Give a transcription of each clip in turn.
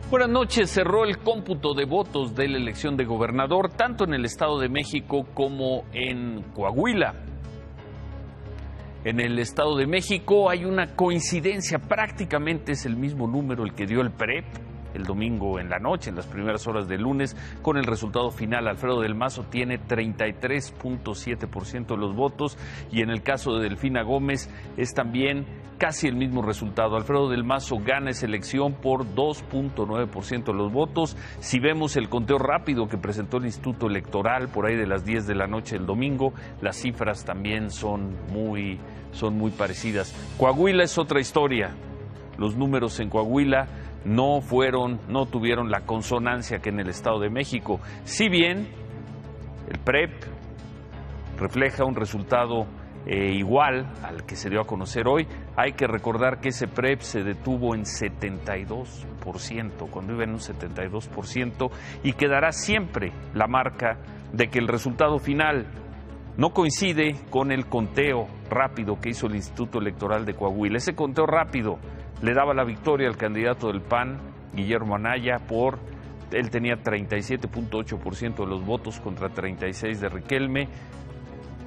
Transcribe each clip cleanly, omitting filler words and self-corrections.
Buenas noches. Cerró el cómputo de votos de la elección de gobernador, tanto en el Estado de México como en Coahuila. En el Estado de México hay una coincidencia, prácticamente es el mismo número el que dio el PREP el domingo en la noche, en las primeras horas del lunes, con el resultado final. Alfredo del Mazo tiene 33.7% de los votos y en el caso de Delfina Gómez es también casi el mismo resultado. Alfredo del Mazo gana esa elección por 2.9% de los votos. Si vemos el conteo rápido que presentó el Instituto Electoral por ahí de las 10 de la noche del domingo, las cifras también son muy parecidas. Coahuila es otra historia. Los números en Coahuila no tuvieron la consonancia que en el Estado de México. Si bien el PREP refleja un resultado igual al que se dio a conocer hoy, hay que recordar que ese PREP se detuvo en 72%, cuando iba en un 72%, y quedará siempre la marca de que el resultado final no coincide con el conteo rápido que hizo el Instituto Electoral de Coahuila. Ese conteo rápido le daba la victoria al candidato del PAN, Guillermo Anaya, él tenía 37.8% de los votos contra 36% de Riquelme.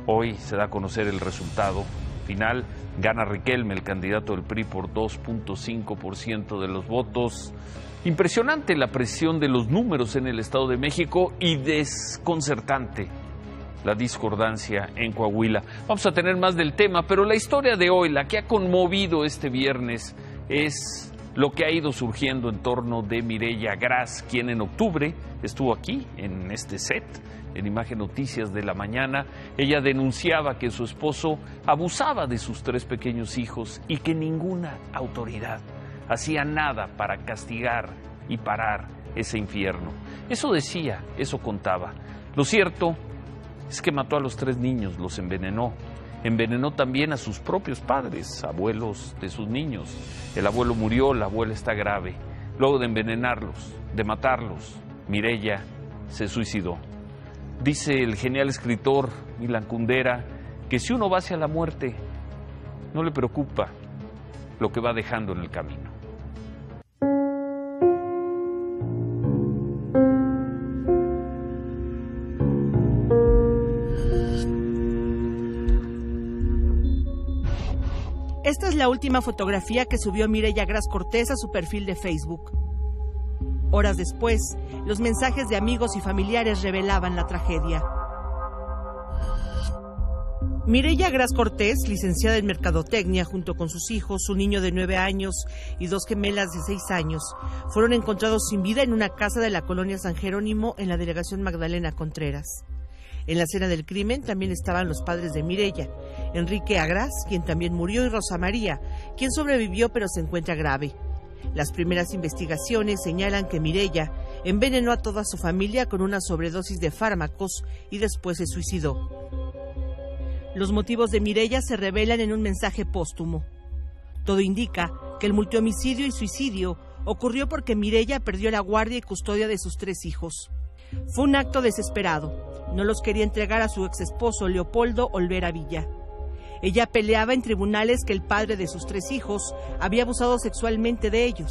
Hoy se da a conocer el resultado final. Gana Riquelme, el candidato del PRI, por 2.5% de los votos. Impresionante la presión de los números en el Estado de México y desconcertante la discordancia en Coahuila. Vamos a tener más del tema, pero la historia de hoy, la que ha conmovido este viernes, es lo que ha ido surgiendo en torno de Mireya Gras, quien en octubre estuvo aquí, en este set, en Imagen Noticias de la Mañana. Ella denunciaba que su esposo abusaba de sus 3 pequeños hijos y que ninguna autoridad hacía nada para castigar y parar ese infierno. Eso decía, eso contaba. Lo cierto es que mató a los 3 niños, los envenenó. Envenenó también a sus propios padres, abuelos de sus niños. El abuelo murió, la abuela está grave. Luego de envenenarlos, de matarlos, Mireya se suicidó. Dice el genial escritor Milan Kundera que si uno va hacia la muerte, no le preocupa lo que va dejando en el camino. Esta es la última fotografía que subió Mireya Gras Cortés a su perfil de Facebook. Horas después, los mensajes de amigos y familiares revelaban la tragedia. Mireya Gras Cortés, licenciada en Mercadotecnia, junto con sus hijos, un niño de 9 años y 2 gemelas de 6 años, fueron encontrados sin vida en una casa de la colonia San Jerónimo en la delegación Magdalena Contreras. En la escena del crimen también estaban los padres de Mireya, Enrique Agras, quien también murió, y Rosa María, quien sobrevivió pero se encuentra grave. Las primeras investigaciones señalan que Mireya envenenó a toda su familia con una sobredosis de fármacos y después se suicidó. Los motivos de Mireya se revelan en un mensaje póstumo. Todo indica que el multihomicidio y suicidio ocurrió porque Mireya perdió la guardia y custodia de sus 3 hijos. Fue un acto desesperado. No los quería entregar a su exesposo Leopoldo Olvera Villa. Ella peleaba en tribunales que el padre de sus 3 hijos había abusado sexualmente de ellos.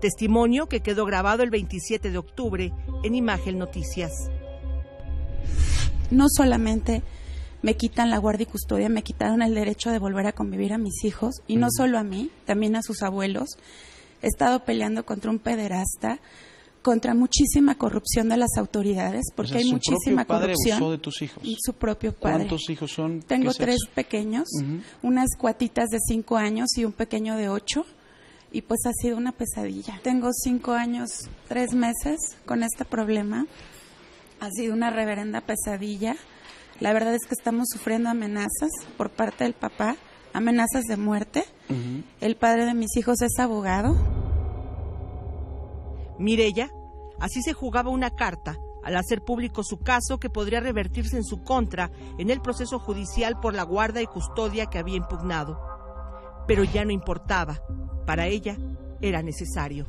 Testimonio que quedó grabado el 27 de octubre en Imagen Noticias. No solamente me quitan la guardia y custodia, me quitaron el derecho de volver a convivir a mis hijos, y no solo a mí, también a sus abuelos. He estado peleando contra un pederasta, contra muchísima corrupción de las autoridades, porque hay muchísima corrupción. ¿Su propio padre abusó de tus hijos? Su propio padre. ¿Cuántos hijos son? Tengo 3 pequeños, unas cuatitas de 5 años y un pequeño de 8, y pues ha sido una pesadilla. Tengo 5 años, 3 meses con este problema. Ha sido una reverenda pesadilla. La verdad es que estamos sufriendo amenazas por parte del papá, amenazas de muerte. El padre de mis hijos es abogado. Mireya así se jugaba una carta al hacer público su caso, que podría revertirse en su contra en el proceso judicial por la guarda y custodia que había impugnado. Pero ya no importaba, para ella era necesario.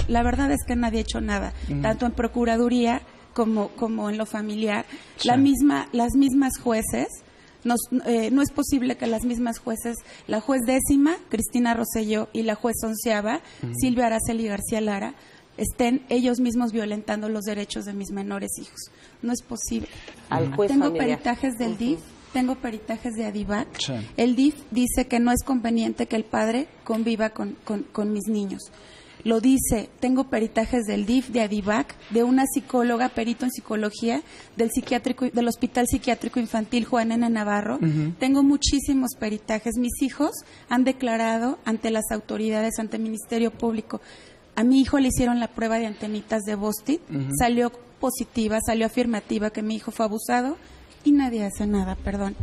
La verdad es que nadie ha hecho nada, tanto en Procuraduría como en lo familiar. Sí. Las mismas jueces No es posible que las mismas jueces, la juez 10ª, Cristina Rosselló, y la juez 11ª, Silvia Araceli García Lara, estén ellos mismos violentando los derechos de mis menores hijos. No es posible. Tengo peritajes del DIF, tengo peritajes de ADIVAC. Sí. El DIF dice que no es conveniente que el padre conviva con mis niños. Lo dice, tengo peritajes del DIF, de ADIVAC, de una psicóloga, perito en psicología, del Hospital Psiquiátrico Infantil Juan N. Navarro. Tengo muchísimos peritajes. Mis hijos han declarado ante las autoridades, ante el Ministerio Público. A mi hijo le hicieron la prueba de antenitas de Boston, salió positiva, salió afirmativa que mi hijo fue abusado y nadie hace nada, perdón.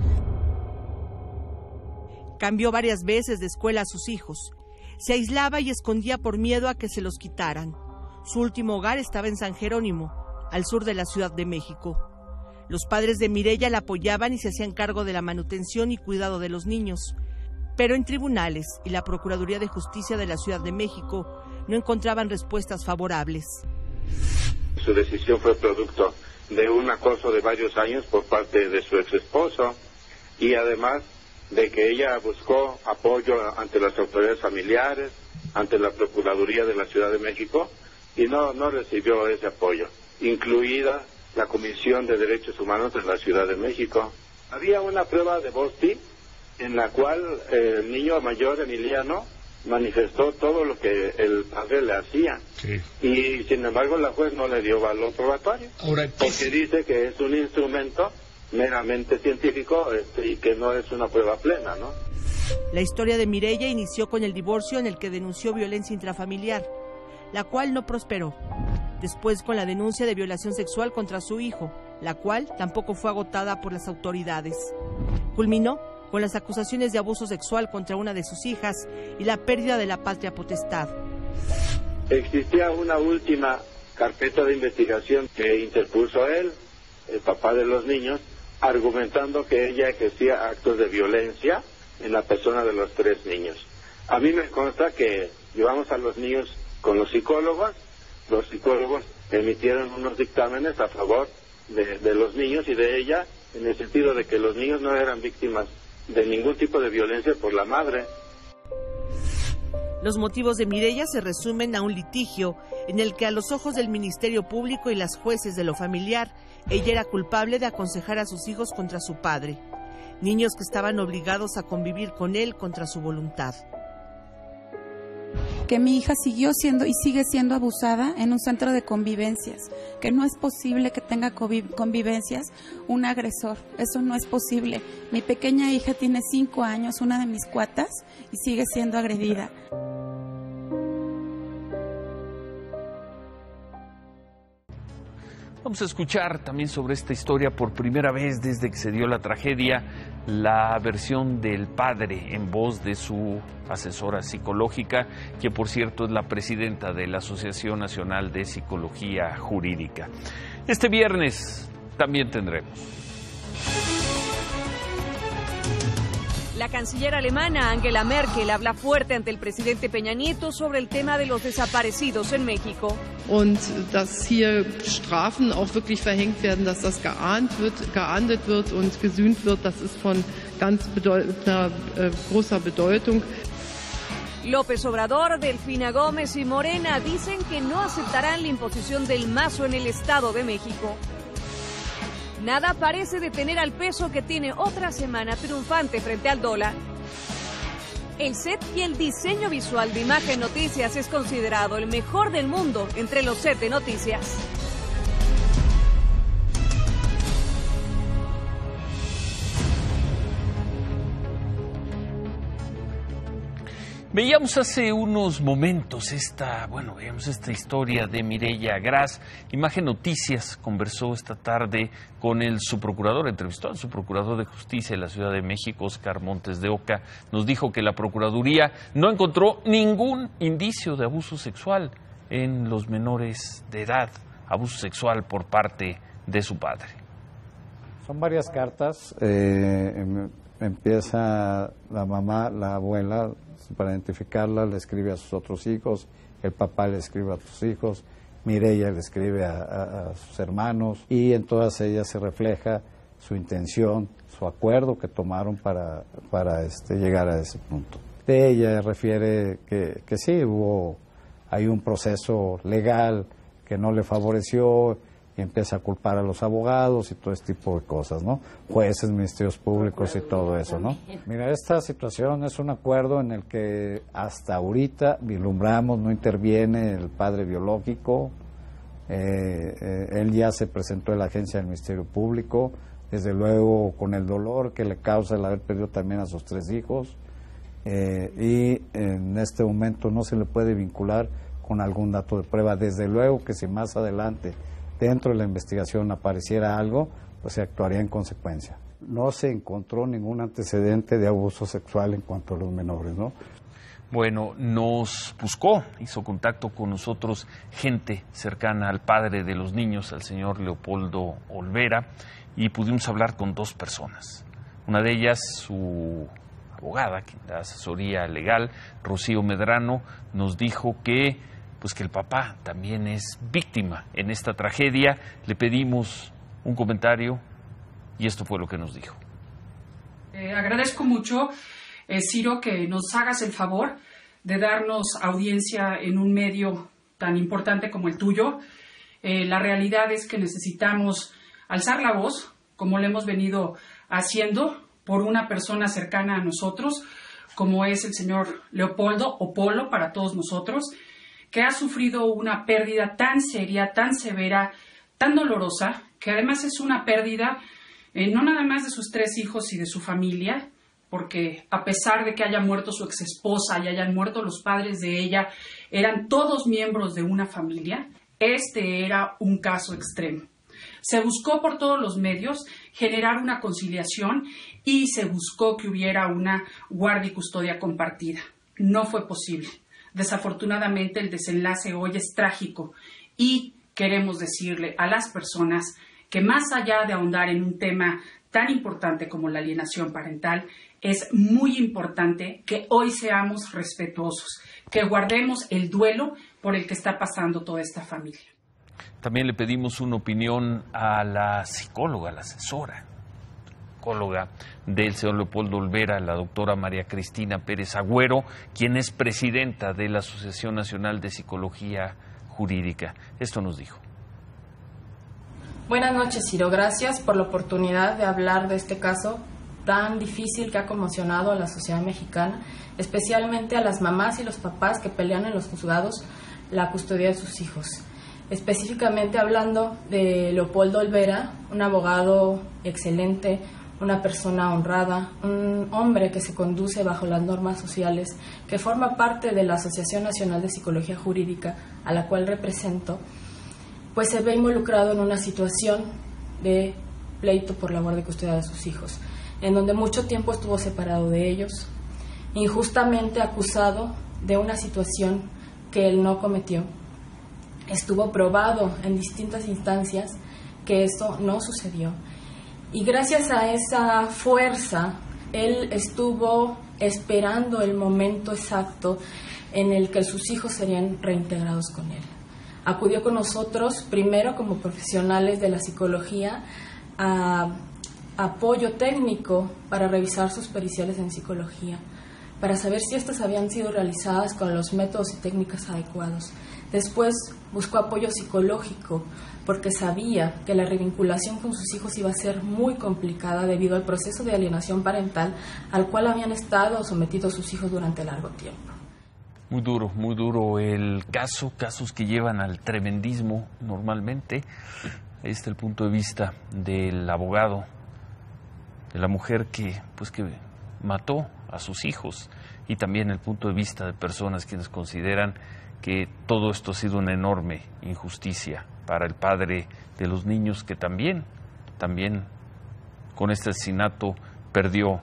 Cambió varias veces de escuela a sus hijos. Se aislaba y escondía por miedo a que se los quitaran. Su último hogar estaba en San Jerónimo, al sur de la Ciudad de México. Los padres de Mireya la apoyaban y se hacían cargo de la manutención y cuidado de los niños. Pero en tribunales y la Procuraduría de Justicia de la Ciudad de México no encontraban respuestas favorables. Su decisión fue producto de un acoso de varios años por parte de su ex esposo y además de que ella buscó apoyo ante las autoridades familiares, ante la Procuraduría de la Ciudad de México y no recibió ese apoyo, incluida la Comisión de Derechos Humanos de la Ciudad de México. Había una prueba de Boston en la cual el niño mayor, Emiliano, manifestó todo lo que el padre le hacía. Sí. Y sin embargo la juez no le dio valor probatorio. Porque dice que es un instrumento meramente científico y que no es una prueba plena, ¿no? La historia de Mireya inició con el divorcio en el que denunció violencia intrafamiliar, la cual no prosperó. Después con la denuncia de violación sexual contra su hijo, la cual tampoco fue agotada por las autoridades. Culminó con las acusaciones de abuso sexual contra una de sus hijas y la pérdida de la patria potestad. Existía una última carpeta de investigación que interpuso él, el papá de los niños, argumentando que ella ejercía actos de violencia en la persona de los 3 niños. A mí me consta que llevamos a los niños con los psicólogos emitieron unos dictámenes a favor de los niños y de ella, en el sentido de que los niños no eran víctimas de ningún tipo de violencia por la madre. Los motivos de Mireya se resumen a un litigio en el que a los ojos del Ministerio Público y las jueces de lo familiar, ella era culpable de aconsejar a sus hijos contra su padre, niños que estaban obligados a convivir con él contra su voluntad. Que mi hija siguió siendo y sigue siendo abusada en un centro de convivencias, que no es posible que tenga convivencias un agresor, eso no es posible. Mi pequeña hija tiene 5 años, una de mis cuatas, y sigue siendo agredida. Vamos a escuchar también sobre esta historia por primera vez desde que se dio la tragedia, la versión del padre en voz de su asesora psicológica, que por cierto es la presidenta de la Asociación Nacional de Psicología Jurídica. Este viernes también tendremos. La canciller alemana Angela Merkel habla fuerte ante el presidente Peña Nieto sobre el tema de los desaparecidos en México. Und dass hier Strafen auch wirklich verhängt werden, dass das geahndet wird und gesühnt wird, das ist von ganz großer Bedeutung. López Obrador, Delfina Gómez y Morena dicen que no aceptarán la imposición del mazo en el Estado de México. Nada parece detener al peso que tiene otra semana triunfante frente al dólar. El set y el diseño visual de Imagen Noticias es considerado el mejor del mundo entre los sets de noticias. Veíamos hace unos momentos veíamos esta historia de Mireya Gras. Imagen Noticias conversó esta tarde con el subprocurador, entrevistó al subprocurador de Justicia de la Ciudad de México, Óscar Montes de Oca. Nos dijo que la Procuraduría no encontró ningún indicio de abuso sexual en los menores de edad, abuso sexual por parte de su padre. Son varias cartas. Empieza la mamá, la abuela, para identificarla, le escribe a sus otros hijos, el papá le escribe a sus hijos, Mireya le escribe a sus hermanos, y en todas ellas se refleja su intención, su acuerdo que tomaron para llegar a ese punto. De ella refiere que sí, hay un proceso legal que no le favoreció y empieza a culpar a los abogados y todo este tipo de cosas, ¿no? Jueces, ministerios públicos y todo eso, ¿no? Mira, esta situación es un acuerdo en el que hasta ahorita vislumbramos, no interviene el padre biológico, él ya se presentó en la agencia del Ministerio Público, desde luego con el dolor que le causa el haber perdido también a sus 3 hijos, y en este momento no se le puede vincular con algún dato de prueba. Desde luego que si más adelante dentro de la investigación apareciera algo, pues se actuaría en consecuencia. No se encontró ningún antecedente de abuso sexual en cuanto a los menores, ¿no? Bueno, nos buscó, hizo contacto con nosotros gente cercana al padre de los niños, al señor Leopoldo Olvera, y pudimos hablar con 2 personas. Una de ellas, su abogada, quien da asesoría legal, Rocío Medrano, nos dijo que el papá también es víctima en esta tragedia. Le pedimos un comentario y esto fue lo que nos dijo. Agradezco mucho, Ciro, que nos hagas el favor de darnos audiencia en un medio tan importante como el tuyo. La realidad es que necesitamos alzar la voz, como lo hemos venido haciendo, por una persona cercana a nosotros, como es el señor Leopoldo, o Polo para todos nosotros, que ha sufrido una pérdida tan seria, tan severa, tan dolorosa, que además es una pérdida no nada más de sus 3 hijos y de su familia, porque a pesar de que haya muerto su exesposa y hayan muerto los padres de ella, eran todos miembros de una familia. Este era un caso extremo. Se buscó por todos los medios generar una conciliación y se buscó que hubiera una guardia y custodia compartida. No fue posible. Desafortunadamente, el desenlace hoy es trágico y queremos decirle a las personas que más allá de ahondar en un tema tan importante como la alienación parental, es muy importante que hoy seamos respetuosos, que guardemos el duelo por el que está pasando toda esta familia. También le pedimos una opinión a la psicóloga, la asesora del señor Leopoldo Olvera, la doctora María Cristina Pérez Agüero, quien es presidenta de la Asociación Nacional de Psicología Jurídica. Esto nos dijo. Buenas noches, Ciro. Gracias por la oportunidad de hablar de este caso tan difícil que ha conmocionado a la sociedad mexicana, especialmente a las mamás y los papás que pelean en los juzgados la custodia de sus hijos. Específicamente hablando de Leopoldo Olvera, un abogado excelente, una persona honrada, un hombre que se conduce bajo las normas sociales, que forma parte de la Asociación Nacional de Psicología Jurídica, a la cual represento, pues se ve involucrado en una situación de pleito por la guardia y custodia de sus hijos, en donde mucho tiempo estuvo separado de ellos, injustamente acusado de una situación que él no cometió. Estuvo probado en distintas instancias que esto no sucedió. Y gracias a esa fuerza, él estuvo esperando el momento exacto en el que sus hijos serían reintegrados con él. Acudió con nosotros, primero como profesionales de la psicología, a apoyo técnico para revisar sus periciales en psicología, para saber si estas habían sido realizadas con los métodos y técnicas adecuados. Después buscó apoyo psicológico porque sabía que la revinculación con sus hijos iba a ser muy complicada debido al proceso de alienación parental al cual habían estado sometidos sus hijos durante largo tiempo. Muy duro el caso, casos que llevan al tremendismo normalmente. Ahí está el punto de vista del abogado, de la mujer que mató a sus hijos, y también el punto de vista de personas quienes consideran que todo esto ha sido una enorme injusticia para el padre de los niños, que también con este asesinato perdió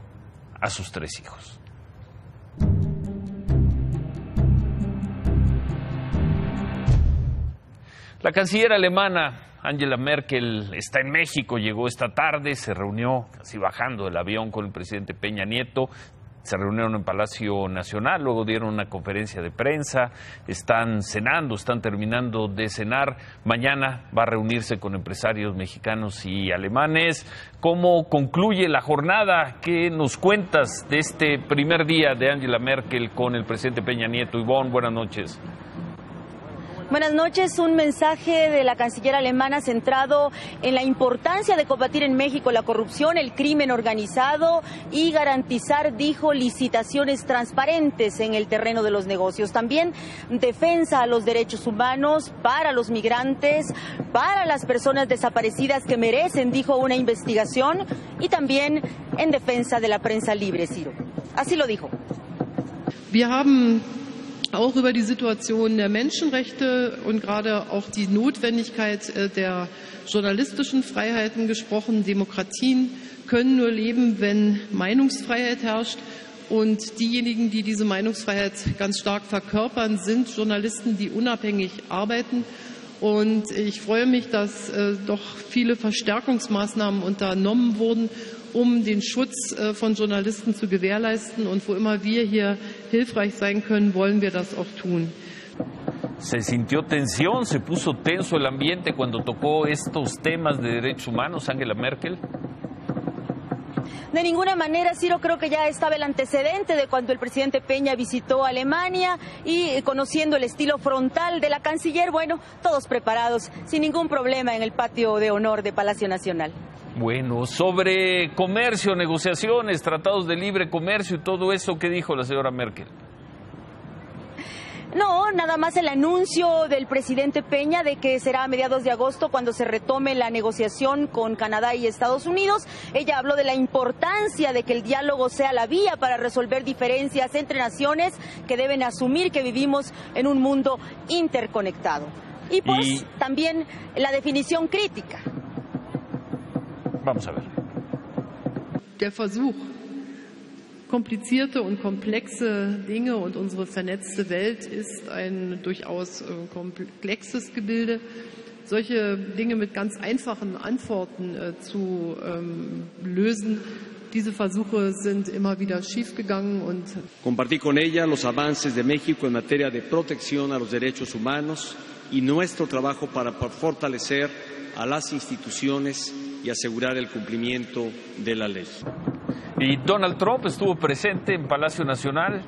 a sus 3 hijos. La canciller alemana Angela Merkel está en México, llegó esta tarde, se reunió casi bajando del avión con el presidente Peña Nieto. se reunieron en Palacio Nacional, luego dieron una conferencia de prensa, están cenando, están terminando de cenar. Mañana va a reunirse con empresarios mexicanos y alemanes. ¿Cómo concluye la jornada? ¿Qué nos cuentas de este primer día de Angela Merkel con el presidente Peña Nieto? Ivonne, buenas noches. Buenas noches. Un mensaje de la canciller alemana centrado en la importancia de combatir en México la corrupción, el crimen organizado y garantizar, dijo, licitaciones transparentes en el terreno de los negocios. También defensa a los derechos humanos para los migrantes, para las personas desaparecidas que merecen, dijo, una investigación, y también en defensa de la prensa libre, Ciro. Así lo dijo. Wir haben auch über die Situation der Menschenrechte und gerade auch die Notwendigkeit der journalistischen Freiheiten gesprochen. Demokratien können nur leben, wenn Meinungsfreiheit herrscht. Und diejenigen, die diese Meinungsfreiheit ganz stark verkörpern, sind Journalisten, die unabhängig arbeiten. Und ich freue mich, dass doch viele Verstärkungsmaßnahmen unternommen wurden, um den Schutz von Journalisten zu gewährleisten. Und wo immer wir hier hilfreich sein können, wollen wir das auch tun. ¿Se sintió tensión? ¿Se puso tenso el ambiente cuando tocó estos temas de derechos humanos, Angela Merkel? De ninguna manera, Ciro, creo que ya estaba el antecedente de cuando el presidente Peña visitó Alemania y conociendo el estilo frontal de la canciller, bueno, todos preparados, sin ningún problema en el patio de honor de Palacio Nacional. Bueno, sobre comercio, negociaciones, tratados de libre comercio y todo eso, ¿qué dijo la señora Merkel? No, nada más el anuncio del presidente Peña de que será a mediados de agosto cuando se retome la negociación con Canadá y Estados Unidos. Ella habló de la importancia de que el diálogo sea la vía para resolver diferencias entre naciones que deben asumir que vivimos en un mundo interconectado. Y pues también la definición crítica. Vamos a ver. Der Versuch, komplizierte und komplexe Dinge und unsere vernetzte Welt ist ein durchaus komplexes Gebilde. Solche Dinge mit ganz einfachen Antworten zu lösen, diese Versuche sind immer wieder schiefgegangen. Und compartí con ella los avances de México en materia de protección a los derechos humanos y nuestro trabajo para fortalecer a las instituciones y asegurar el cumplimiento de la ley. ¿Y Donald Trump estuvo presente en Palacio Nacional?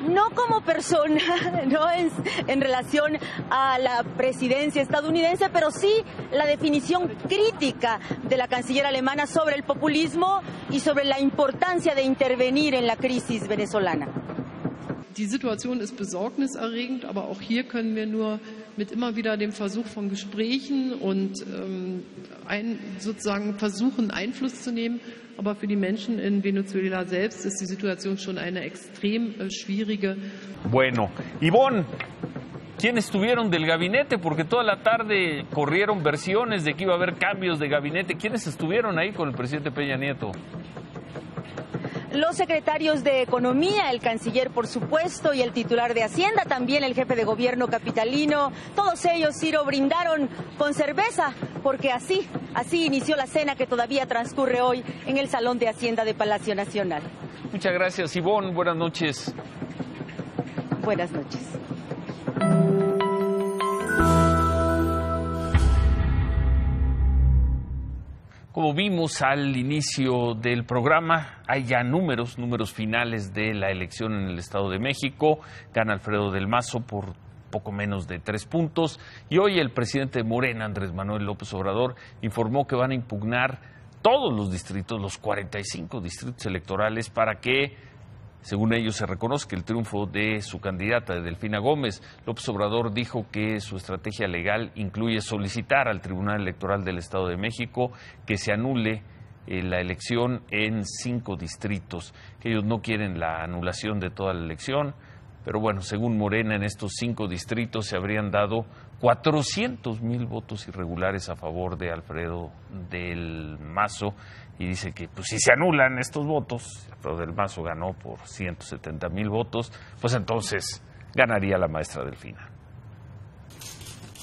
No como persona, no en relación a la presidencia estadounidense, pero sí la definición crítica de la canciller alemana sobre el populismo y sobre la importancia de intervenir en la crisis venezolana. Die Situation ist besorgniserregend, aber auch hier können wir nur mit immer wieder dem Versuch von Gesprächen und sozusagen versuchen, Einfluss zu nehmen. Aber für die Menschen in Venezuela selbst ist die Situation schon eine extrem schwierige. Bueno, Ivonne, ¿quiénes estuvieron del gabinete? Porque toda la tarde corrieron versiones de que iba a haber cambios de gabinete. ¿Quiénes estuvieron ahí con el presidente Peña Nieto? Los secretarios de Economía, el canciller, por supuesto, y el titular de Hacienda, también el jefe de gobierno capitalino. Todos ellos, Ciro, brindaron con cerveza, porque así inició la cena que todavía transcurre hoy en el Salón de Hacienda de Palacio Nacional. Muchas gracias, Ivonne. Buenas noches. Buenas noches. Como vimos al inicio del programa, hay ya números finales de la elección en el Estado de México. Gana Alfredo del Mazo por poco menos de 3 puntos. Y hoy el presidente de Morena, Andrés Manuel López Obrador, informó que van a impugnar todos los distritos, los 45 distritos electorales, para que, según ellos, se reconozca el triunfo de su candidata, de Delfina Gómez. López Obrador dijo que su estrategia legal incluye solicitar al Tribunal Electoral del Estado de México que se anule la elección en 5 distritos, que ellos no quieren la anulación de toda la elección, pero bueno, según Morena, en estos 5 distritos se habrían dado 400,000 votos irregulares a favor de Alfredo del Mazo, y dice que pues si se anulan estos votos, Alfredo del Mazo ganó por 170,000 votos, pues entonces ganaría la maestra Delfina.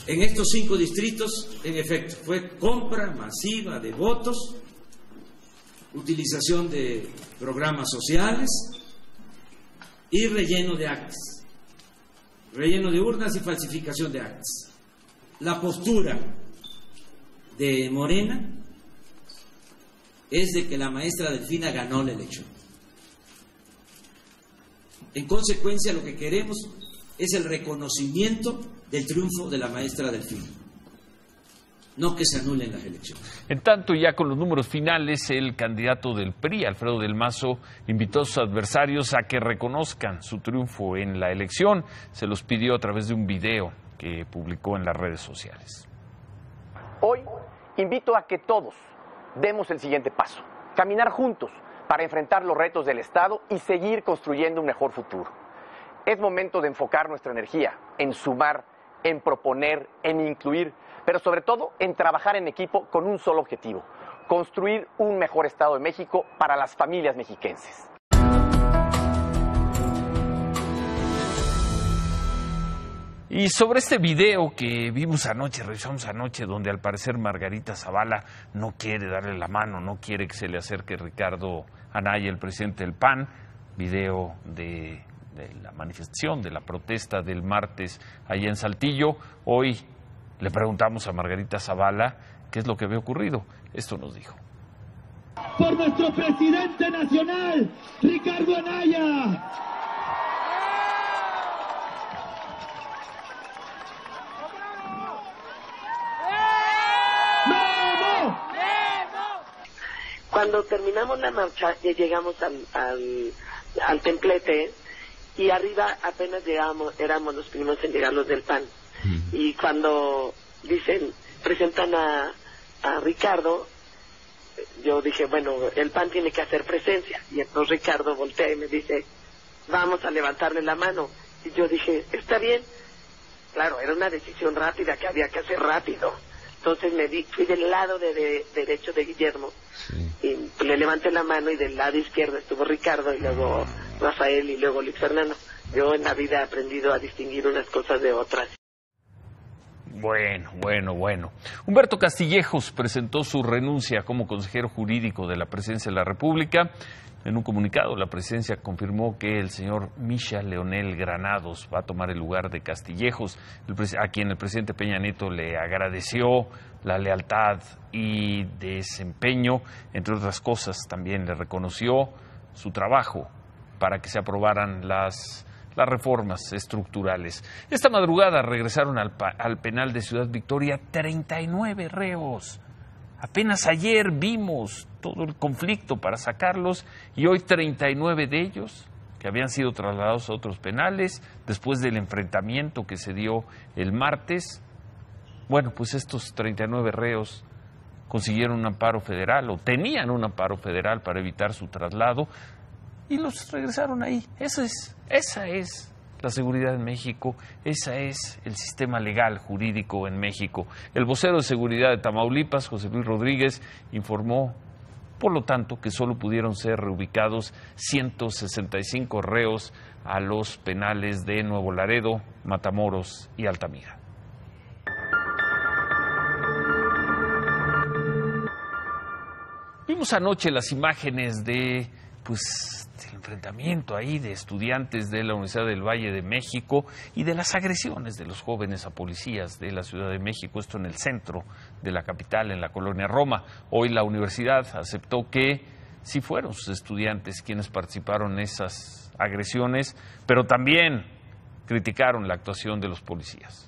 En estos 5 distritos, en efecto, fue compra masiva de votos utilización de programas sociales y relleno de actas, relleno de urnas y falsificación de actas. La postura de Morena es de que la maestra Delfina ganó la elección. En consecuencia, lo que queremos es el reconocimiento del triunfo de la maestra Delfina, no que se anulen las elecciones. En tanto, ya con los números finales, el candidato del PRI, Alfredo del Mazo, invitó a sus adversarios a que reconozcan su triunfo en la elección. Se los pidió a través de un video que publicó en las redes sociales. Hoy invito a que todos demos el siguiente paso: caminar juntos para enfrentar los retos del Estado y seguir construyendo un mejor futuro. Es momento de enfocar nuestra energía en sumar, en proponer, en incluir, pero sobre todo en trabajar en equipo con un solo objetivo: construir un mejor Estado de México para las familias mexiquenses. Y sobre este video que vimos anoche, revisamos anoche, donde al parecer Margarita Zavala no quiere darle la mano, no quiere que se le acerque Ricardo Anaya, el presidente del PAN, video de la manifestación, de la protesta del martes allá en Saltillo. Hoy le preguntamos a Margarita Zavala qué es lo que había ocurrido. Esto nos dijo. Por nuestro presidente nacional, Ricardo Anaya. Cuando terminamos la marcha, llegamos al templete y arriba apenas éramos los primeros en llegar los del PAN. Y cuando presentan a Ricardo, yo dije, bueno, el PAN tiene que hacer presencia. Y entonces Ricardo voltea y me dice, vamos a levantarle la mano. Y yo dije, está bien. Claro, era una decisión rápida que había que hacer rápido. Entonces fui del lado derecho de Guillermo, y le levanté la mano, y del lado izquierdo estuvo Ricardo, y luego Rafael, y luego Luis Fernando. Yo en la vida he aprendido a distinguir unas cosas de otras. Bueno. Humberto Castillejos presentó su renuncia como consejero jurídico de la Presidencia de la República. En un comunicado, la Presidencia confirmó que el señor Misha Leonel Granados va a tomar el lugar de Castillejos, a quien el presidente Peña Nieto le agradeció la lealtad y desempeño. Entre otras cosas, también le reconoció su trabajo para que se aprobaran las reformas estructurales. Esta madrugada regresaron al penal de Ciudad Victoria 39 reos. Apenas ayer vimos todo el conflicto para sacarlos, y hoy 39 de ellos que habían sido trasladados a otros penales después del enfrentamiento que se dio el martes. Bueno, pues estos 39 reos consiguieron un amparo federal, o tenían un amparo federal para evitar su traslado, y los regresaron ahí. Esa es la seguridad en México, esa es el sistema legal jurídico en México. El vocero de seguridad de Tamaulipas, José Luis Rodríguez, informó, por lo tanto, que solo pudieron ser reubicados 165 reos a los penales de Nuevo Laredo, Matamoros y Altamira. Vimos anoche las imágenes del enfrentamiento ahí de estudiantes de la Universidad del Valle de México y de las agresiones de los jóvenes a policías de la Ciudad de México, esto en el centro de la capital, en la colonia Roma. Hoy la universidad aceptó que sí fueron sus estudiantes quienes participaron en esas agresiones, pero también criticaron la actuación de los policías.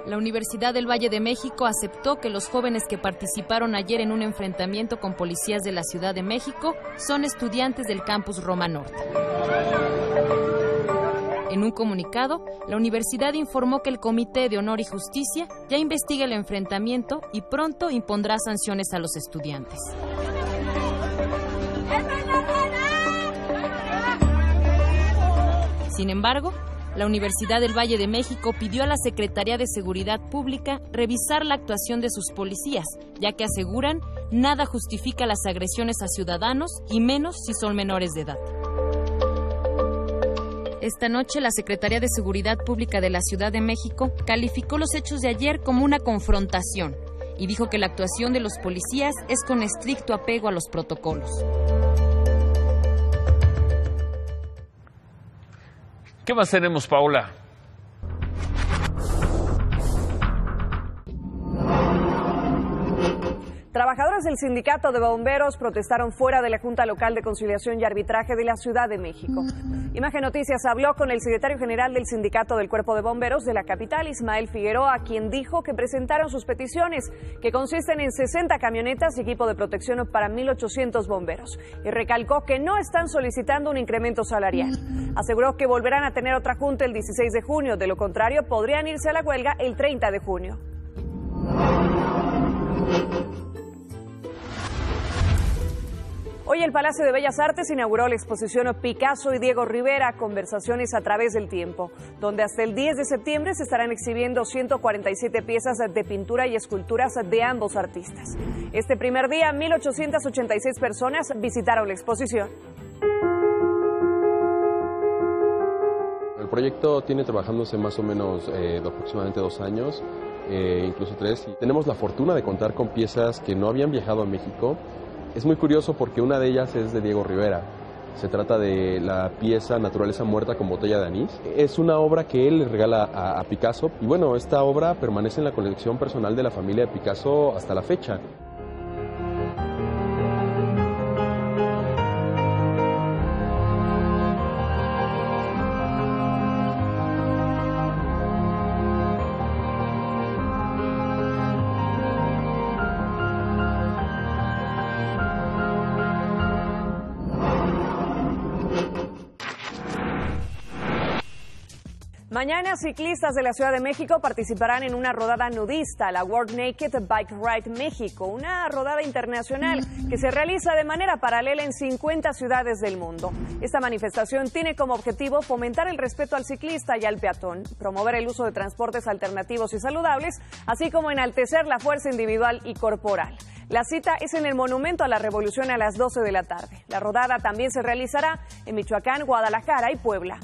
La Universidad del Valle de México aceptó que los jóvenes que participaron ayer en un enfrentamiento con policías de la Ciudad de México son estudiantes del campus Roma Norte. En un comunicado, la universidad informó que el Comité de Honor y Justicia ya investiga el enfrentamiento y pronto impondrá sanciones a los estudiantes. Sin embargo, la Universidad del Valle de México pidió a la Secretaría de Seguridad Pública revisar la actuación de sus policías, ya que aseguran nada justifica las agresiones a ciudadanos y menos si son menores de edad. Esta noche, la Secretaría de Seguridad Pública de la Ciudad de México calificó los hechos de ayer como una confrontación y dijo que la actuación de los policías es con estricto apego a los protocolos. ¿Qué más tenemos, Paola? Trabajadores del Sindicato de Bomberos protestaron fuera de la Junta Local de Conciliación y Arbitraje de la Ciudad de México. Imagen Noticias habló con el secretario general del Sindicato del Cuerpo de Bomberos de la capital, Ismael Figueroa, quien dijo que presentaron sus peticiones, que consisten en 60 camionetas y equipo de protección para 1.800 bomberos. Y recalcó que no están solicitando un incremento salarial. Aseguró que volverán a tener otra junta el 16 de junio, de lo contrario podrían irse a la huelga el 30 de junio. Hoy el Palacio de Bellas Artes inauguró la exposición Picasso y Diego Rivera, Conversaciones a través del tiempo, donde hasta el 10 de septiembre se estarán exhibiendo 147 piezas de pintura y esculturas de ambos artistas. Este primer día, 1.886 personas visitaron la exposición. El proyecto tiene trabajándose más o menos aproximadamente 2 años, incluso 3. Y tenemos la fortuna de contar con piezas que no habían viajado a México. Es muy curioso porque una de ellas es de Diego Rivera. Se trata de la pieza Naturaleza Muerta con Botella de Anís. Es una obra que él le regala a Picasso. Y bueno, esta obra permanece en la colección personal de la familia de Picasso hasta la fecha. Mañana, ciclistas de la Ciudad de México participarán en una rodada nudista, la World Naked Bike Ride México, una rodada internacional que se realiza de manera paralela en 50 ciudades del mundo. Esta manifestación tiene como objetivo fomentar el respeto al ciclista y al peatón, promover el uso de transportes alternativos y saludables, así como enaltecer la fuerza individual y corporal. La cita es en el Monumento a la Revolución a las 12 de la tarde. La rodada también se realizará en Michoacán, Guadalajara y Puebla.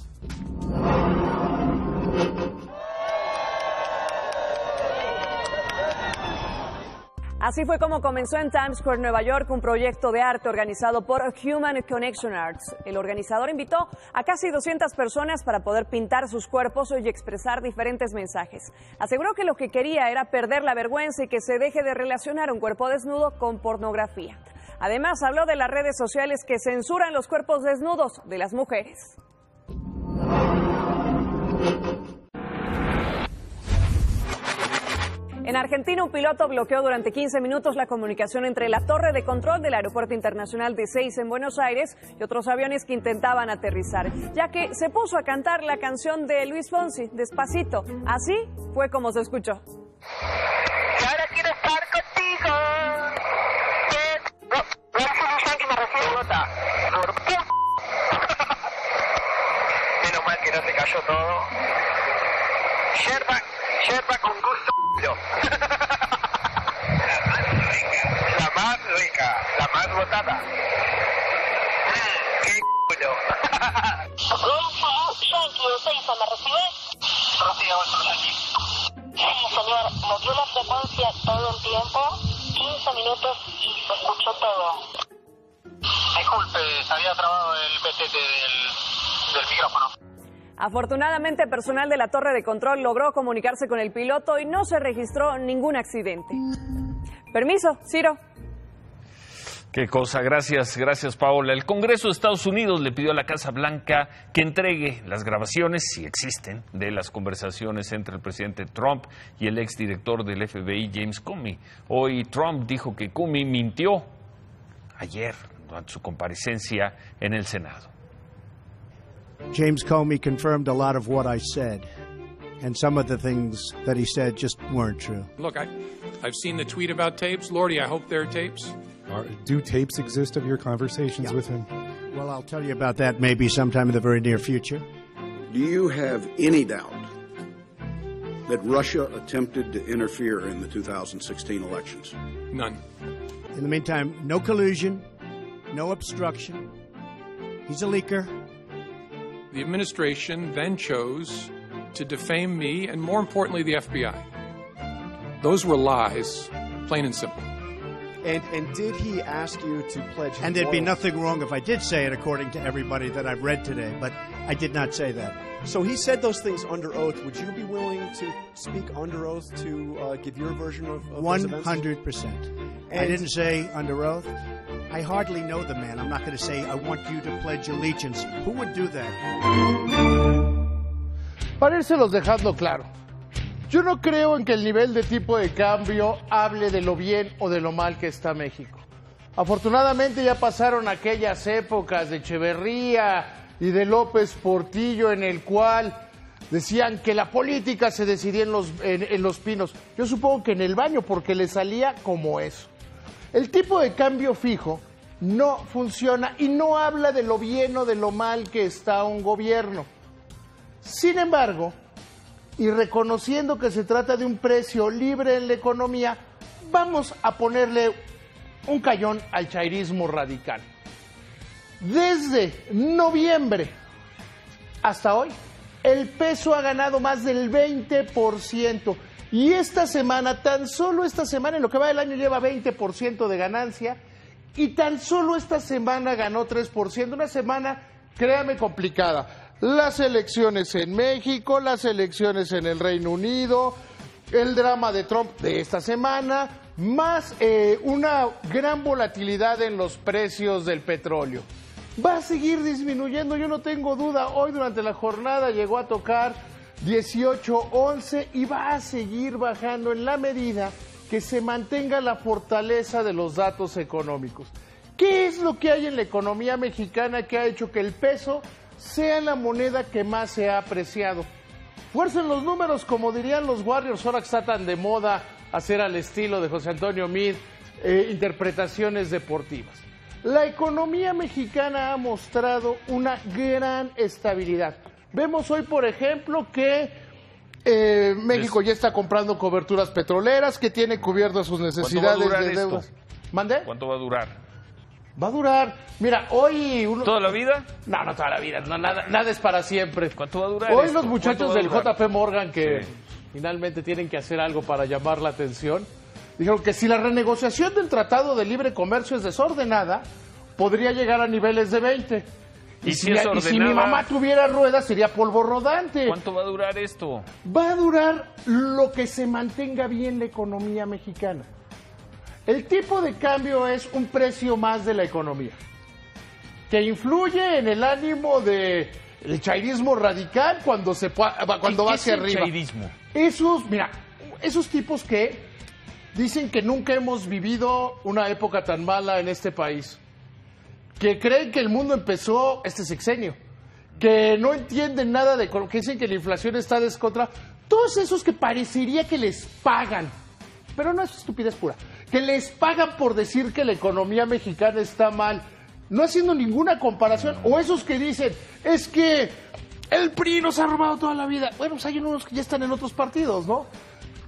Así fue como comenzó en Times Square, Nueva York, un proyecto de arte organizado por Human Connection Arts. El organizador invitó a casi 200 personas para poder pintar sus cuerpos y expresar diferentes mensajes. Aseguró que lo que quería era perder la vergüenza y que se deje de relacionar un cuerpo desnudo con pornografía. Además, habló de las redes sociales que censuran los cuerpos desnudos de las mujeres. En Argentina, un piloto bloqueó durante 15 minutos la comunicación entre la torre de control del Aeropuerto Internacional de Ezeiza en Buenos Aires y otros aviones que intentaban aterrizar, ya que se puso a cantar la canción de Luis Fonsi, Despacito. Así fue como se escuchó. Y ahora quiero estar contigo. No es ilusión que me recibe gota. Menos mal que no se cayó todo. Yerba con gusto. La más rica, la más botada. ¡Qué culo! Yankee de Ezeiza, ¿me recibe? Rocío, Yankee. Sí, señor, movió la frecuencia todo el tiempo, 15 minutos y se escuchó todo. Disculpe, se había trabado el PTT del micrófono. Afortunadamente, personal de la torre de control logró comunicarse con el piloto y no se registró ningún accidente. Permiso, Ciro. Qué cosa, gracias Paola. El Congreso de Estados Unidos le pidió a la Casa Blanca que entregue las grabaciones, si existen, de las conversaciones entre el presidente Trump y el exdirector del FBI, James Comey. Hoy Trump dijo que Comey mintió ayer durante su comparecencia en el Senado. James Comey confirmed a lot of what I said, and some of the things that he said just weren't true. Look, I've seen the tweet about tapes. Lordy, I hope there are tapes. Do tapes exist of your conversations with him? Well, I'll tell you about that maybe sometime in the very near future. Do you have any doubt that Russia attempted to interfere in the 2016 elections? None. In the meantime, no collusion, no obstruction. He's a leaker. The administration then chose to defame me and, more importantly, the FBI. Those were lies, plain and simple. And did he ask you to pledge his And there'd be loyalty? nothing wrong if I did say it, according to everybody that I've read today, but I did not say that. So he said those things under oath. Would you be willing to speak under oath to give your version of those events? 100%. I didn't say under oath. I hardly know the man. I'm not going to say, I want you to pledge allegiance. Who would do that? Para irselos dejando claro, yo no creo en que el nivel de tipo de cambio hable de lo bien o de lo mal que está México. Afortunadamente ya pasaron aquellas épocas de Echeverría y de López Portillo en el cual decían que la política se decidía en los pinos. Yo supongo que en el baño, porque le salía como eso. El tipo de cambio fijo no funciona y no habla de lo bien o de lo mal que está un gobierno. Sin embargo, y reconociendo que se trata de un precio libre en la economía, vamos a ponerle un cayón al chairismo radical. Desde noviembre hasta hoy, el peso ha ganado más del 20%. Y esta semana, tan solo esta semana, en lo que va del año lleva 20% de ganancia. Y tan solo esta semana ganó 3%. Una semana, créame, complicada. Las elecciones en México, las elecciones en el Reino Unido, el drama de Trump de esta semana, más una gran volatilidad en los precios del petróleo. Va a seguir disminuyendo, yo no tengo duda. Hoy durante la jornada llegó a tocar 18.11 y va a seguir bajando en la medida que se mantenga la fortaleza de los datos económicos. ¿Qué es lo que hay en la economía mexicana que ha hecho que el peso sea la moneda que más se ha apreciado? Fuerza en los números, como dirían los Warriors, ahora que está tan de moda hacer al estilo de José Antonio Meade interpretaciones deportivas. La economía mexicana ha mostrado una gran estabilidad. Vemos hoy, por ejemplo, que México ya está comprando coberturas petroleras, que tiene cubiertas sus necesidades de deudas. ¿Mande? ¿Cuánto va a durar? Va a durar, mira, hoy... ¿Toda la vida? No, no toda la vida, no, nada es para siempre. ¿Cuánto va a durar Hoy esto? los muchachos del JP Morgan, que Sí. finalmente tienen que hacer algo para llamar la atención, dijeron que si la renegociación del Tratado de Libre Comercio es desordenada, podría llegar a niveles de 20. ¿Y si es y si mi ordenada? mamá tuviera ruedas, sería polvo rodante. ¿Cuánto va a durar esto? Va a durar lo que se mantenga bien la economía mexicana. El tipo de cambio es un precio más de la economía, que influye en el ánimo del chairismo radical cuando va hacia arriba. ¿Qué es el chairismo? Esos tipos que dicen que nunca hemos vivido una época tan mala en este país, que creen que el mundo empezó este sexenio, que no entienden nada de que dicen que la inflación está descontrolada. Todos esos que parecería que les pagan, pero no es estupidez pura, que les pagan por decir que la economía mexicana está mal, no haciendo ninguna comparación. O esos que dicen, es que el PRI nos ha robado toda la vida. Bueno, pues hay unos que ya están en otros partidos, ¿no?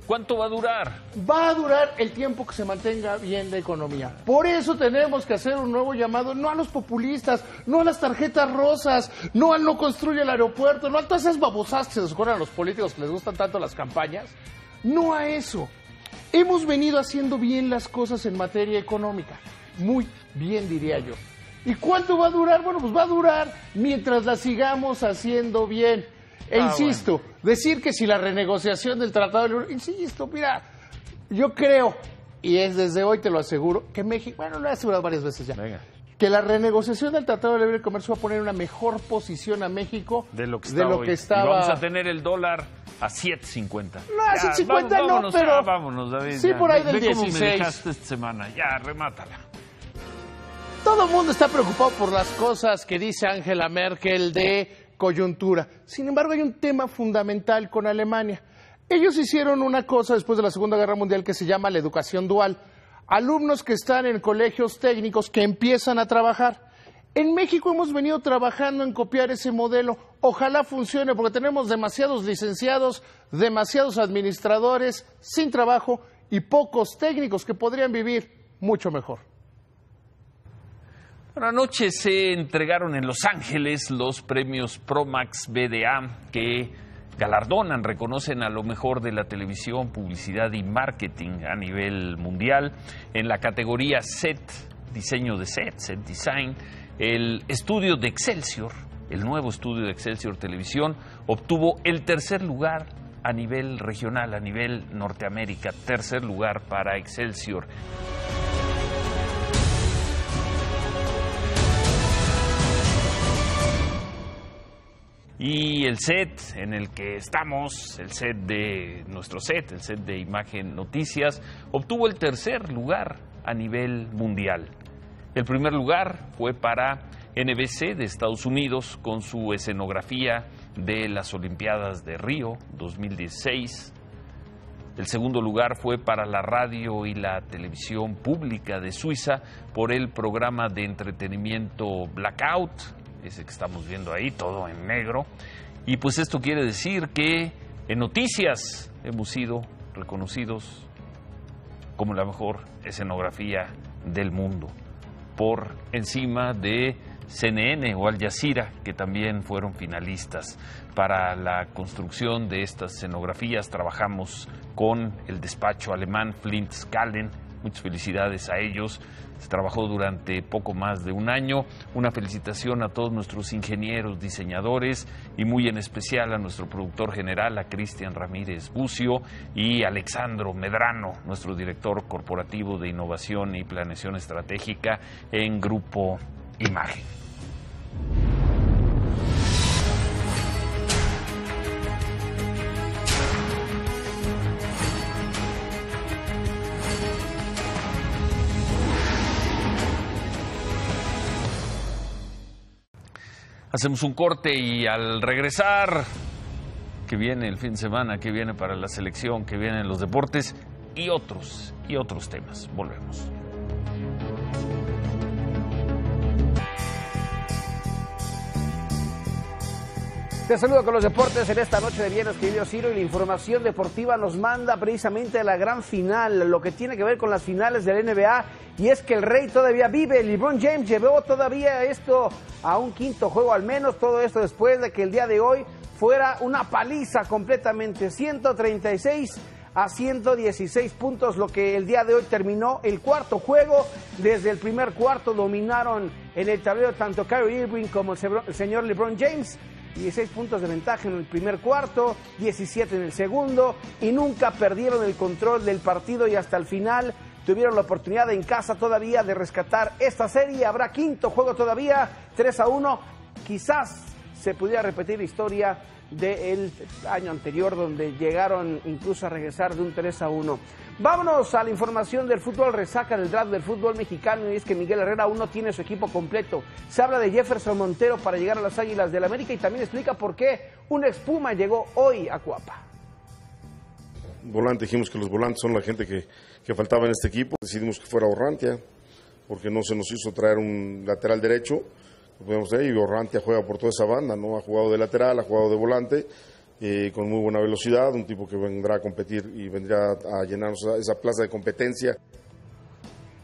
¿Cuánto va a durar? Va a durar el tiempo que se mantenga bien la economía. Por eso tenemos que hacer un nuevo llamado, no a los populistas, no a las tarjetas rosas, no al no construye el aeropuerto, no a todas esas babosadas que se les ocurren a los políticos que les gustan tanto las campañas. No a eso. Hemos venido haciendo bien las cosas en materia económica. Muy bien, diría yo. ¿Y cuánto va a durar? Bueno, pues va a durar mientras la sigamos haciendo bien. Insisto, decir que si la renegociación del Tratado de Libre... Insisto, mira, yo creo, y es desde hoy te lo aseguro, que México, bueno, lo he asegurado varias veces ya, que la renegociación del Tratado de Libre Comercio va a poner en una mejor posición a México de lo que, estaba. Y vamos a tener el dólar a 7.50. No, a 7.50 no, vámonos, pero... Ya, vámonos, David. Sí, ya. Por ahí del Ve 16. cómo me dejaste esta semana. Ya, remátala. Todo el mundo está preocupado por las cosas que dice Angela Merkel de coyuntura. Sin embargo, hay un tema fundamental con Alemania. Ellos hicieron una cosa después de la Segunda Guerra Mundial que se llama la educación dual. Alumnos que están en colegios técnicos que empiezan a trabajar. En México hemos venido trabajando en copiar ese modelo. Ojalá funcione porque tenemos demasiados licenciados, demasiados administradores sin trabajo y pocos técnicos que podrían vivir mucho mejor. Bueno, anoche se entregaron en Los Ángeles los premios Promax BDA que galardonan, reconocen a lo mejor de la televisión, publicidad y marketing a nivel mundial. En la categoría set, diseño de set design, el estudio de Excelsior, el nuevo estudio de Excelsior Televisión, obtuvo el tercer lugar a nivel regional, a nivel Norteamérica, tercer lugar para Excelsior. Y el set en el que estamos, el set de nuestro set, el set de Imagen Noticias, obtuvo el tercer lugar a nivel mundial. El primer lugar fue para NBC de Estados Unidos con su escenografía de las Olimpiadas de Río 2016. El segundo lugar fue para la radio y la televisión pública de Suiza por el programa de entretenimiento Blackout, ese que estamos viendo ahí, todo en negro. Y pues esto quiere decir que en noticias hemos sido reconocidos como la mejor escenografía del mundo, por encima de CNN o Al Jazeera, que también fueron finalistas. Para la construcción de estas escenografías trabajamos con el despacho alemán Flint Scalen. Muchas felicidades a ellos. Se trabajó durante poco más de un año. Una felicitación a todos nuestros ingenieros, diseñadores y muy en especial a nuestro productor general, a Cristian Ramírez Bucio y Alexandro Medrano, nuestro director corporativo de innovación y planeación estratégica en Grupo Imagen. Hacemos un corte y al regresar, que viene el fin de semana, que viene para la selección, que vienen los deportes y otros temas. Volvemos. Te saludo con los deportes en esta noche de viernes, querido Ciro, y la información deportiva nos manda precisamente a la gran final, lo que tiene que ver con las finales de la NBA, y es que el rey todavía vive. LeBron James llevó todavía esto a un quinto juego al menos, todo esto después de que el día de hoy fuera una paliza completamente, 136-116 puntos, lo que el día de hoy terminó el cuarto juego. Desde el primer cuarto dominaron en el tablero tanto Kyrie Irving como el señor LeBron James. 16 puntos de ventaja en el primer cuarto, 17 en el segundo, y nunca perdieron el control del partido y hasta el final tuvieron la oportunidad en casa todavía de rescatar esta serie. Habrá quinto juego todavía, 3-1, quizás se pudiera repetir la historia del año anterior donde llegaron incluso a regresar de un 3-1. Vámonos a la información del fútbol, resaca del draft del fútbol mexicano, y es que Miguel Herrera aún no tiene su equipo completo. Se habla de Jefferson Montero para llegar a las Águilas del América y también explica por qué un expuma llegó hoy a Cuapa. Volante, dijimos que los volantes son la gente que faltaba en este equipo. Decidimos que fuera Orrantia porque no se nos hizo traer un lateral derecho. Podemos ver, y Orrantia juega por toda esa banda, ¿no? Ha jugado de lateral, ha jugado de volante, con muy buena velocidad, un tipo que vendrá a competir y vendrá a llenarnos esa plaza de competencia.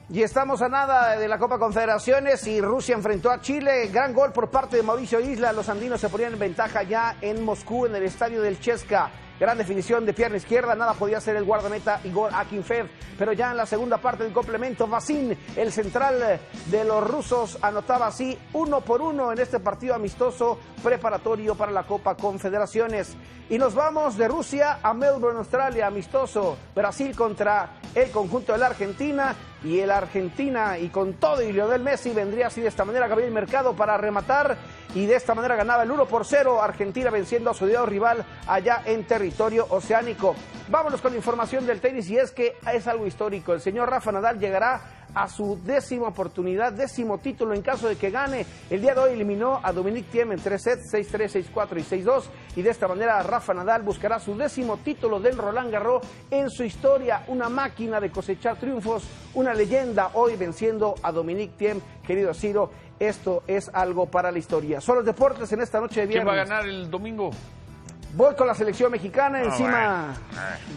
Y estamos a nada de la Copa Confederaciones y Rusia enfrentó a Chile. Gran gol por parte de Mauricio Isla. Los andinos se ponían en ventaja ya en Moscú, en el estadio del Chesca. Gran definición de pierna izquierda, nada podía hacer el guardameta Igor Akinfev, pero ya en la segunda parte del complemento, Vasin, el central de los rusos, anotaba así 1-1 en este partido amistoso preparatorio para la Copa Confederaciones. Y nos vamos de Rusia a Melbourne, Australia, amistoso, Brasil contra el conjunto de la Argentina, y el Argentina, y con todo y Lionel Messi, vendría así de esta manera Gabriel Mercado para rematar, y de esta manera ganaba el 1-0, Argentina venciendo a su odiado rival allá en territorio oceánico. Vámonos con la información del tenis, y es que es algo histórico. El señor Rafa Nadal llegará a su 10ª oportunidad, 10º título en caso de que gane. El día de hoy eliminó a Dominic Thiem en 3 sets, 6-3, 6-4 y 6-2, y de esta manera Rafa Nadal buscará su 10º título del Roland Garros en su historia. Una máquina de cosechar triunfos, una leyenda hoy venciendo a Dominic Thiem. Querido Ciro, esto es algo para la historia. Son los deportes en esta noche de viernes. ¿Quién va a ganar el domingo? Voy con la selección mexicana encima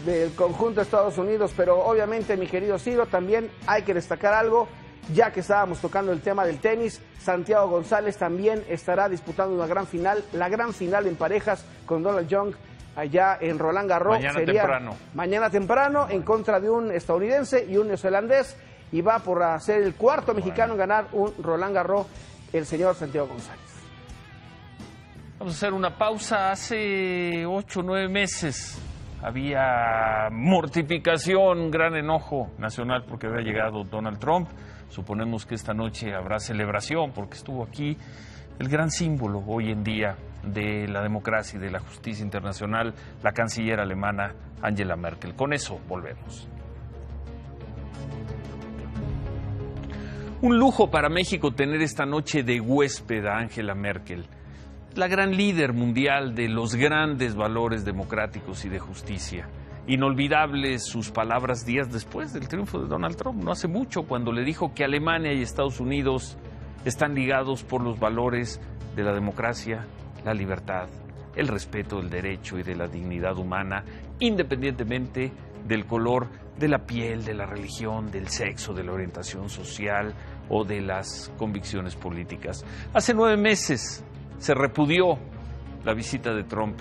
del conjunto de Estados Unidos, pero obviamente, mi querido Ciro, también hay que destacar algo, Ya que estábamos tocando el tema del tenis, Santiago González también estará disputando una gran final, la gran final en parejas con Donald Young allá en Roland Garros. Mañana temprano en contra de un estadounidense y un neozelandés, y va por ser el cuarto mexicano en ganar un Roland Garros, el señor Santiago González. Vamos a hacer una pausa. Hace 8 o 9 meses había mortificación, gran enojo nacional porque había llegado Donald Trump. Suponemos que esta noche habrá celebración porque estuvo aquí el gran símbolo hoy en día de la democracia y de la justicia internacional, la canciller alemana Angela Merkel. Con eso volvemos. Un lujo para México tener esta noche de huésped a Angela Merkel, la gran líder mundial de los grandes valores democráticos y de justicia. Inolvidables sus palabras días después del triunfo de Donald Trump, no hace mucho, cuando le dijo que Alemania y Estados Unidos están ligados por los valores de la democracia, la libertad, el respeto del derecho y de la dignidad humana, independientemente del color de la piel, de la religión, del sexo, de la orientación social o de las convicciones políticas. Hace 9 meses se repudió la visita de Trump.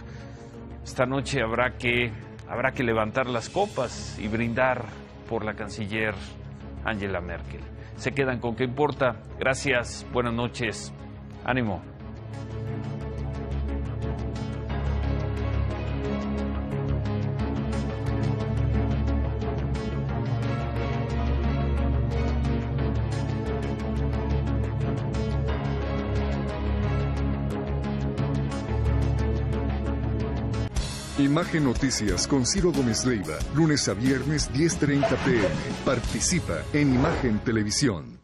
Esta noche habrá que levantar las copas y brindar por la canciller Angela Merkel. Se quedan con ¿Qué importa? Gracias, buenas noches, ánimo. Imagen Noticias con Ciro Gómez Leiva, lunes a viernes 10:30 p.m. Participa en Imagen Televisión.